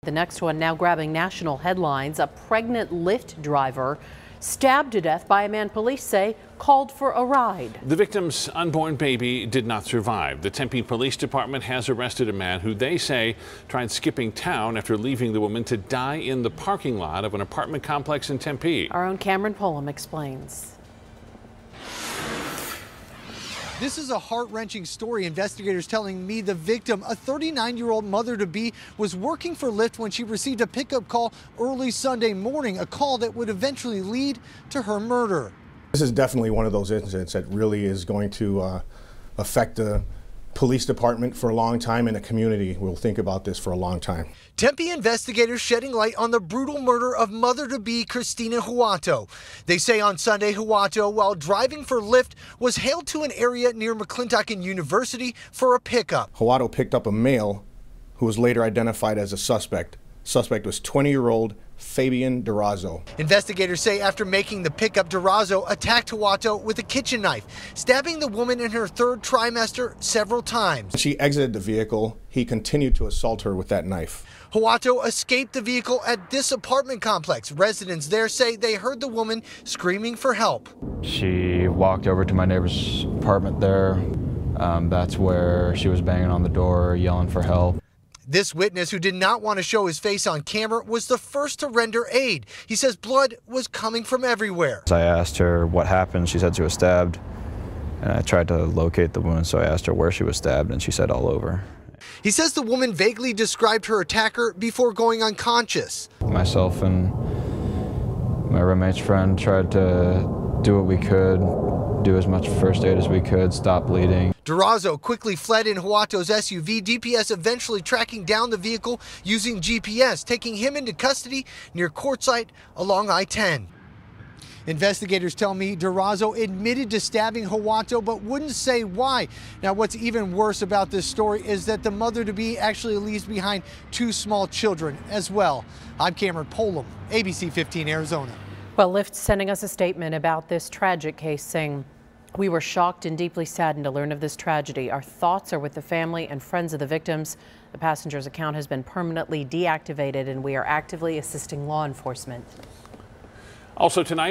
The next one now grabbing national headlines. A pregnant Lyft driver stabbed to death by a man police say called for a ride. The victim's unborn baby did not survive. The Tempe Police Department has arrested a man who they say tried skipping town after leaving the woman to die in the parking lot of an apartment complex in Tempe. Our own Cameron Polam explains. This is a heart-wrenching story. Investigators telling me the victim, a 39-year-old mother-to-be, was working for Lyft when she received a pickup call early Sunday morning, a call that would eventually lead to her murder. This is definitely one of those incidents that really is going to affect the police department for a long time, and the community will think about this for a long time. Tempe investigators shedding light on the brutal murder of mother-to-be Christina Huato. They say on Sunday, Huato, while driving for Lyft, was hailed to an area near McClintock and University for a pickup. Huato picked up a male who was later identified as a suspect. Suspect was 20-year-old Fabian Durazo. Investigators say after making the pickup, Durazo attacked Huato with a kitchen knife, stabbing the woman in her third trimester several times. When she exited the vehicle, he continued to assault her with that knife. Huato escaped the vehicle at this apartment complex. Residents there say they heard the woman screaming for help. She walked over to my neighbor's apartment there. That's where she was banging on the door, yelling for help. This witness, who did not want to show his face on camera, was the first to render aid. He says blood was coming from everywhere. I asked her what happened. She said she was stabbed, and I tried to locate the wound, so I asked her where she was stabbed, and she said all over. He says the woman vaguely described her attacker before going unconscious. Myself and my roommate's friend tried to do what we could, do as much first aid as we could, stop bleeding. Durazo quickly fled in Huato's SUV, DPS eventually tracking down the vehicle using GPS, taking him into custody near Quartzsite along I-10. Investigators tell me Durazo admitted to stabbing Huato but wouldn't say why. Now, what's even worse about this story is that the mother-to-be actually leaves behind two small children as well. I'm Cameron Polam, ABC 15 Arizona. Well, Lyft sending us a statement about this tragic case, saying, "We were shocked and deeply saddened to learn of this tragedy. Our thoughts are with the family and friends of the victims. The passenger's account has been permanently deactivated, and we are actively assisting law enforcement." Also tonight,